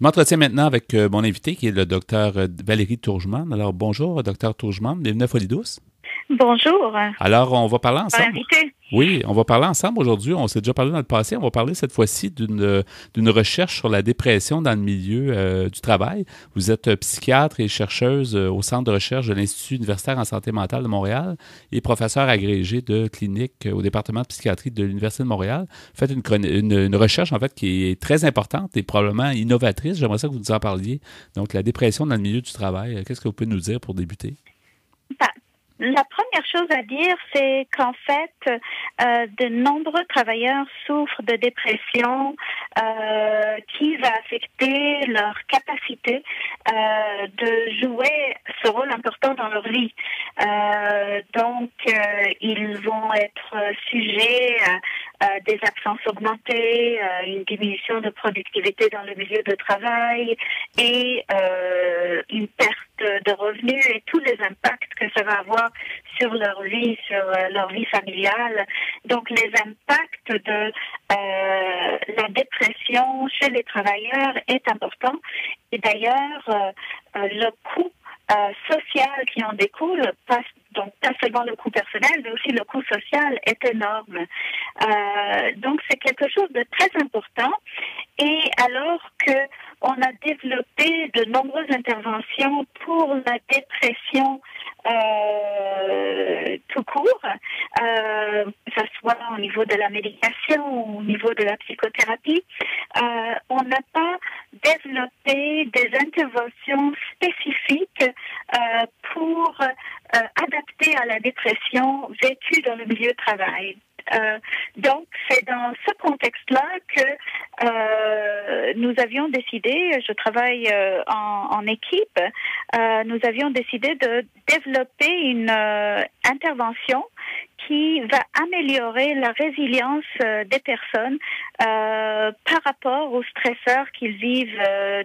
Je m'entretiens maintenant avec mon invité qui est le docteur Valérie Turgeman. Alors, bonjour, docteur Turgeman. Bienvenue à Folie douce. Bonjour. Alors, on va parler ensemble. Invité. Oui, on va parler ensemble aujourd'hui. On s'est déjà parlé dans le passé. On va parler cette fois-ci d'une recherche sur la dépression dans le milieu du travail. Vous êtes psychiatre et chercheuse au Centre de recherche de l'Institut universitaire en santé mentale de Montréal et professeur agrégé de clinique au département de psychiatrie de l'Université de Montréal. Vous faites une recherche, en fait, qui est très importante et probablement innovatrice. J'aimerais ça que vous nous en parliez. Donc, la dépression dans le milieu du travail. Qu'est-ce que vous pouvez nous dire pour débuter? La première chose à dire, c'est qu'en fait, de nombreux travailleurs souffrent de dépression qui va affecter leur capacité de jouer ce rôle important dans leur vie. Donc, ils vont être sujets à des absences augmentées, une diminution de productivité dans le milieu de travail et une perte de revenus et tous les impacts que ça va avoir sur leur vie familiale. Donc, les impacts de la dépression chez les travailleurs est important. Et d'ailleurs, le coût social qui en découle, donc pas seulement le coût personnel, mais aussi le coût social est énorme. Donc, c'est quelque chose de très important. Et alors que on a développé de nombreuses interventions pour la dépression tout court, que ce soit au niveau de la médication ou au niveau de la psychothérapie, on n'a pas développé des interventions spécifiques pour adapter à la dépression vécue dans le milieu de travail. Donc, c'est dans ce contexte-là que nous avions décidé, je travaille en équipe, nous avions décidé de développer une intervention qui va améliorer la résilience des personnes par rapport aux stresseurs qu'ils vivent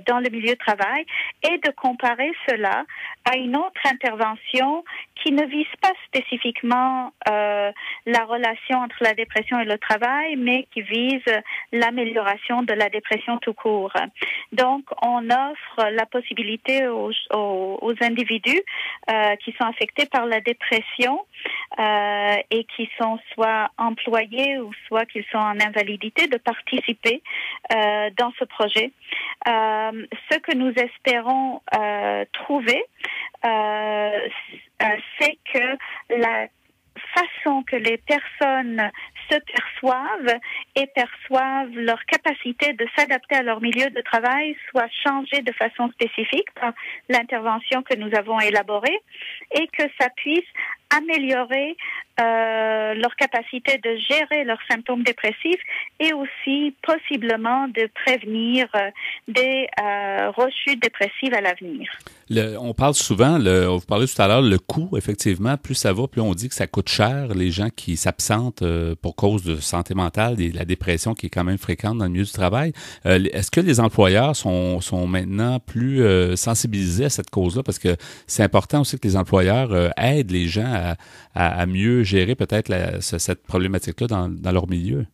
dans le milieu de travail et de comparer cela à une autre intervention qui ne vise pas spécifiquement la relation entre la dépression et le travail, mais qui vise l'amélioration de la dépression tout court. Donc, on offre la possibilité aux individus qui sont affectés par la dépression et qui sont soit employés ou soit qu'ils sont en invalidité de participer dans ce projet. Ce que nous espérons trouver, c'est que la façon que les personnes se perçoivent et perçoivent leur capacité de s'adapter à leur milieu de travail soit changée de façon spécifique par l'intervention que nous avons élaborée et que ça puisse améliorer leur capacité de gérer leurs symptômes dépressifs et aussi possiblement de prévenir des rechutes dépressives à l'avenir. On parle souvent, vous parlez tout à l'heure, le coût, effectivement, plus ça va, plus on dit que ça coûte cher, les gens qui s'absentent pour cause de santé mentale et la dépression qui est quand même fréquente dans le milieu du travail. Est-ce que les employeurs sont maintenant plus sensibilisés à cette cause-là? Parce que c'est important aussi que les employeurs aident les gens à mieux gérer peut-être cette problématique-là dans leur milieu.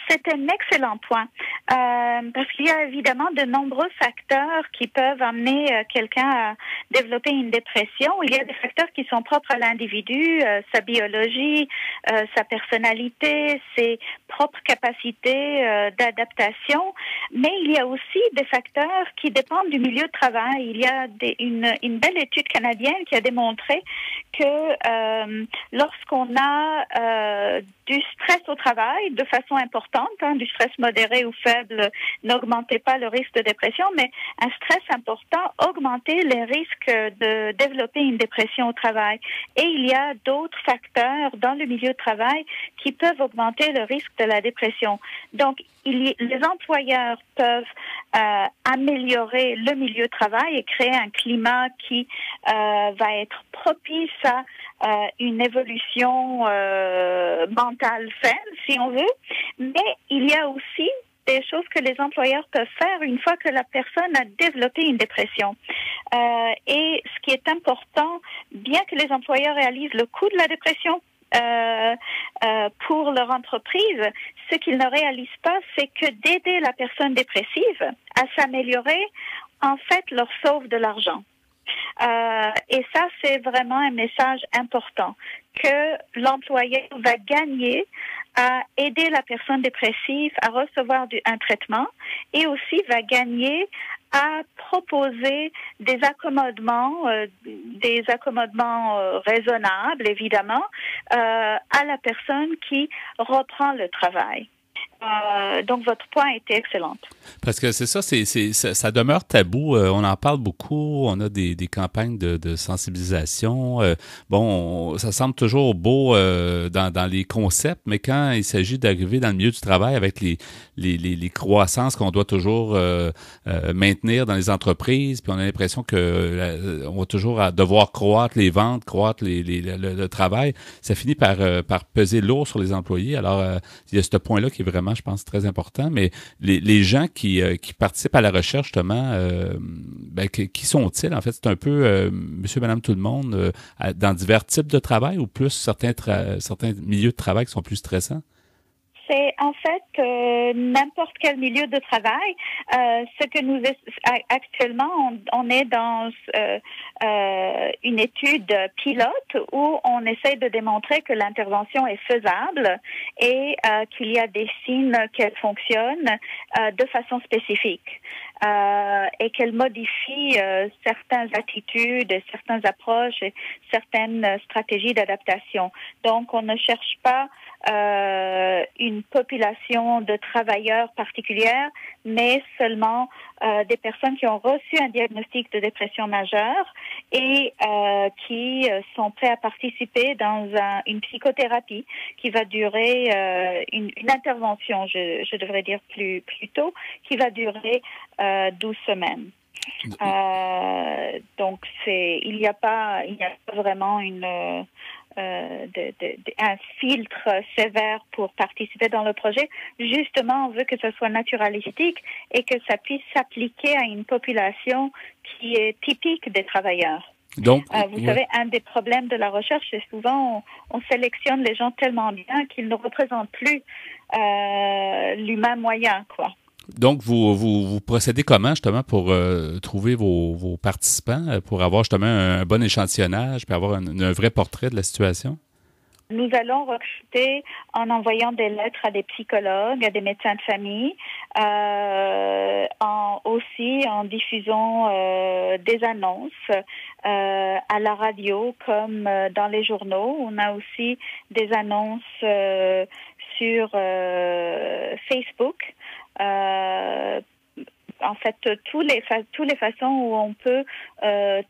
C'est un excellent point, parce qu'il y a évidemment de nombreux facteurs qui peuvent amener quelqu'un à développer une dépression. Il y a des facteurs qui sont propres à l'individu, sa biologie, sa personnalité, ses propres capacités d'adaptation, mais il y a aussi des facteurs qui dépendent du milieu de travail. Il y a une belle étude canadienne qui a démontré que lorsqu'on a du stress au travail de façon importante, du stress modéré ou faible n'augmentait pas le risque de dépression, mais un stress important augmentait les risques de développer une dépression au travail. Et il y a d'autres facteurs dans le milieu de travail qui peuvent augmenter le risque de la dépression. Donc, les employeurs peuvent améliorer le milieu de travail et créer un climat qui va être propice à une évolution mentale saine, si on veut. Mais il y a aussi des choses que les employeurs peuvent faire une fois que la personne a développé une dépression. Et ce qui est important, bien que les employeurs réalisent le coût de la dépression pour leur entreprise, ce qu'ils ne réalisent pas, c'est que d'aider la personne dépressive à s'améliorer, en fait, leur sauve de l'argent. Et ça, c'est vraiment un message important, que l'employeur va gagner à aider la personne dépressive à recevoir un traitement et aussi va gagner à proposer des accommodements raisonnables, évidemment, à la personne qui reprend le travail. Donc, votre point était excellent. Parce que c'est ça, ça demeure tabou. On en parle beaucoup. On a des campagnes de sensibilisation. Ça semble toujours beau dans les concepts, mais quand il s'agit d'arriver dans le milieu du travail avec les croissances qu'on doit toujours maintenir dans les entreprises, puis on a l'impression que on va toujours devoir croître les ventes, croître le travail, ça finit par peser lourd sur les employés. Alors, il y a ce point-là qui est vraiment, je pense, très important. Mais les gens qui participent à la recherche, justement, qui sont-ils? En fait, c'est un peu monsieur, madame, tout le monde dans divers types de travail ou plus certains milieux de travail qui sont plus stressants? C'est en fait n'importe quel milieu de travail. Ce que nous actuellement, on est dans une étude pilote où on essaie de démontrer que l'intervention est faisable et qu'il y a des signes qu'elle fonctionne de façon spécifique. Et qu'elle modifie certaines attitudes, certaines approches et certaines stratégies d'adaptation. Donc, on ne cherche pas une population de travailleurs particulière, mais seulement des personnes qui ont reçu un diagnostic de dépression majeure et qui sont prêts à participer dans une psychothérapie qui va durer une intervention, je devrais dire plus tôt, qui va durer 12 semaines. Donc il n'y a pas vraiment un filtre sévère pour participer dans le projet. Justement, on veut que ce soit naturalistique et que ça puisse s'appliquer à une population qui est typique des travailleurs. Donc, vous savez, un des problèmes de la recherche, c'est souvent on sélectionne les gens tellement bien qu'ils ne représentent plus l'humain moyen, quoi. Donc, vous procédez comment, justement, pour trouver vos participants, pour avoir, justement, un bon échantillonnage, puis avoir un vrai portrait de la situation? Nous allons recruter en envoyant des lettres à des psychologues, à des médecins de famille, aussi en diffusant des annonces à la radio comme dans les journaux. On a aussi des annonces sur Facebook. En fait, toutes les façons où on peut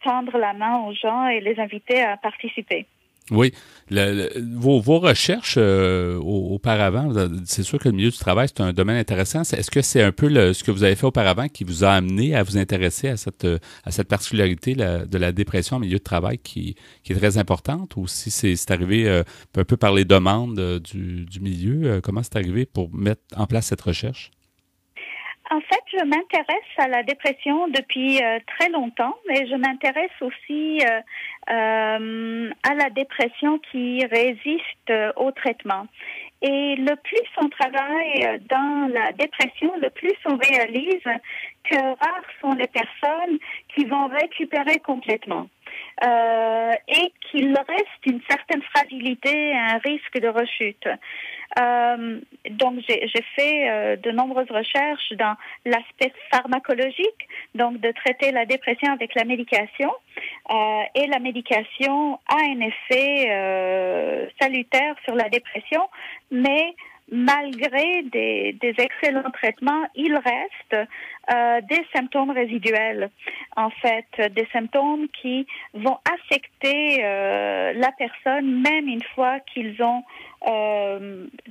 tendre la main aux gens et les inviter à participer. Oui. Vos recherches auparavant, c'est sûr que le milieu du travail, c'est un domaine intéressant. Est-ce que c'est un peu ce que vous avez fait auparavant qui vous a amené à vous intéresser à cette particularité de la dépression en milieu de travail qui est très importante, ou si c'est arrivé un peu par les demandes du milieu? Comment c'est arrivé pour mettre en place cette recherche? En fait, je m'intéresse à la dépression depuis très longtemps, mais je m'intéresse aussi à la dépression qui résiste au traitement. Et le plus on travaille dans la dépression, le plus on réalise que rares sont les personnes qui vont récupérer complètement. Et qu'il reste une certaine fragilité, un risque de rechute. Donc, j'ai fait de nombreuses recherches dans l'aspect pharmacologique, donc de traiter la dépression avec la médication. Et la médication a un effet salutaire sur la dépression, mais malgré des excellents traitements, il reste des symptômes résiduels. En fait, des symptômes qui vont affecter la personne, même une fois qu'ils ont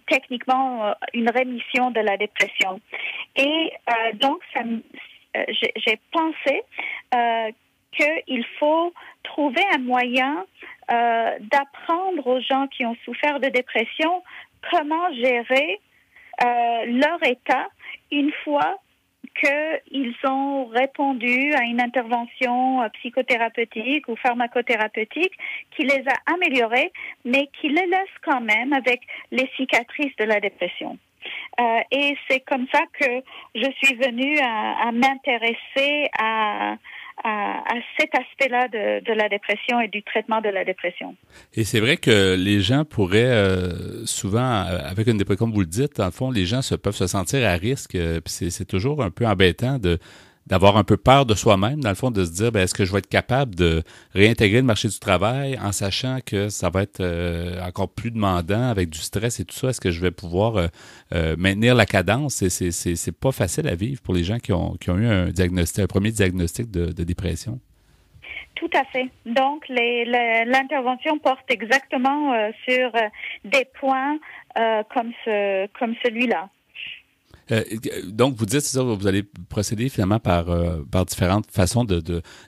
techniquement une rémission de la dépression. Et donc, j'ai pensé qu'il faut trouver un moyen d'apprendre aux gens qui ont souffert de dépression comment gérer leur état une fois qu'ils ont répondu à une intervention psychothérapeutique ou pharmacothérapeutique qui les a améliorés, mais qui les laisse quand même avec les cicatrices de la dépression. Et c'est comme ça que je suis venue à m'intéresser à cet aspect-là de la dépression et du traitement de la dépression. Et c'est vrai que les gens pourraient souvent, avec une dépression, comme vous le dites, dans le fond, les gens peuvent se sentir à risque. Puis c'est toujours un peu embêtant d'avoir un peu peur de soi-même, dans le fond, de se dire, est-ce que je vais être capable de réintégrer le marché du travail en sachant que ça va être encore plus demandant avec du stress et tout ça? Est-ce que je vais pouvoir maintenir la cadence? C'est pas facile à vivre pour les gens qui ont eu un premier diagnostic de dépression. Tout à fait. Donc, l'intervention porte exactement sur des points comme celui-là. Donc, vous dites, c'est ça, vous allez procéder finalement par différentes façons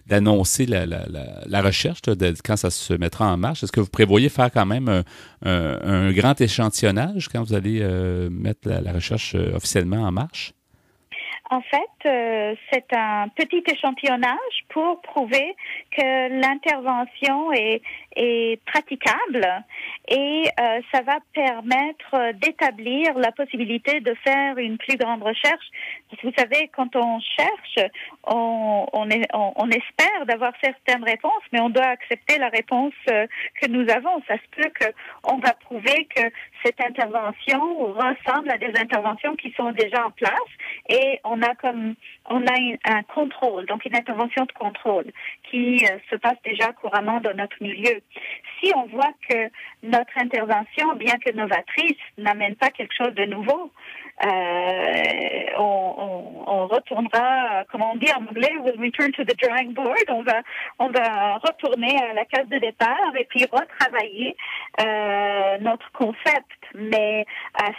d'annoncer la recherche quand ça se mettra en marche. Est-ce que vous prévoyez faire quand même un grand échantillonnage quand vous allez mettre la recherche officiellement en marche? En fait, c'est un petit échantillonnage pour prouver que l'intervention est praticable et ça va permettre d'établir la possibilité de faire une plus grande recherche. Vous savez, quand on cherche, on espère d'avoir certaines réponses, mais on doit accepter la réponse que nous avons. Ça se peut qu'on va prouver que cette intervention ressemble à des interventions qui sont déjà en place et on a un contrôle, donc une intervention de contrôle qui se passe déjà couramment dans notre milieu. Si on voit que notre intervention, bien que novatrice, n'amène pas quelque chose de nouveau, on retournera, comme on dit en anglais, we'll return to the drawing board. On va retourner à la case de départ et puis retravailler notre concept. Mais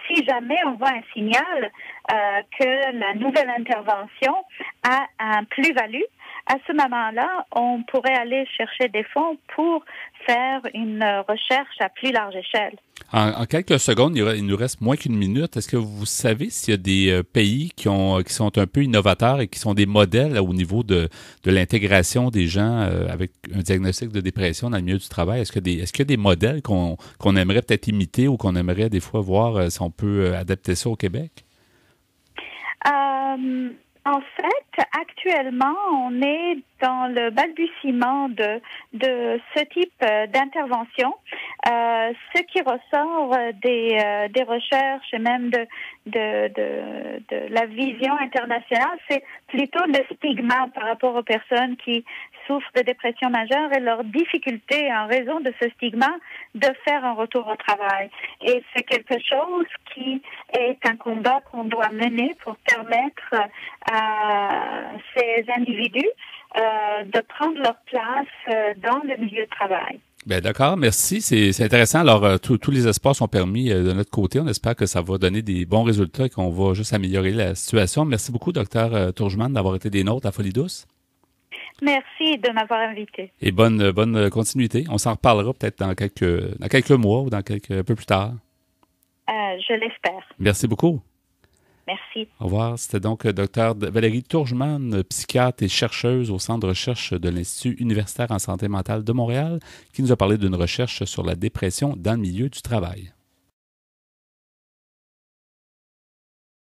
si jamais on voit un signal que la nouvelle intervention a un plus-value, à ce moment-là, on pourrait aller chercher des fonds pour faire une recherche à plus large échelle. En quelques secondes, il nous reste moins qu'une minute. Est-ce que vous savez s'il y a des pays qui sont un peu innovateurs et qui sont des modèles au niveau de l'intégration des gens avec un diagnostic de dépression dans le milieu du travail? Est-ce qu'il y a des modèles qu'on aimerait peut-être imiter ou qu'on aimerait des fois voir si on peut adapter ça au Québec? En fait, actuellement, on est dans le balbutiement de ce type d'intervention. Ce qui ressort des recherches et même de la vision internationale, c'est plutôt le stigma par rapport aux personnes qui souffrent de dépression majeure et leur difficulté en raison de ce stigma de faire un retour au travail. Et c'est quelque chose qui est un combat qu'on doit mener pour permettre à ces individus de prendre leur place dans le milieu de travail. Bien, d'accord, merci. C'est intéressant. Alors, tous les espoirs sont permis de notre côté. On espère que ça va donner des bons résultats et qu'on va juste améliorer la situation. Merci beaucoup, Dr Turgeman, d'avoir été des nôtres à Folie Douce. Merci de m'avoir invité. Et bonne continuité. On s'en reparlera peut-être dans quelques mois ou un peu plus tard. Je l'espère. Merci beaucoup. Merci. Au revoir. C'était donc Dr Valérie Turgeman, psychiatre et chercheuse au Centre de recherche de l'Institut universitaire en santé mentale de Montréal, qui nous a parlé d'une recherche sur la dépression dans le milieu du travail.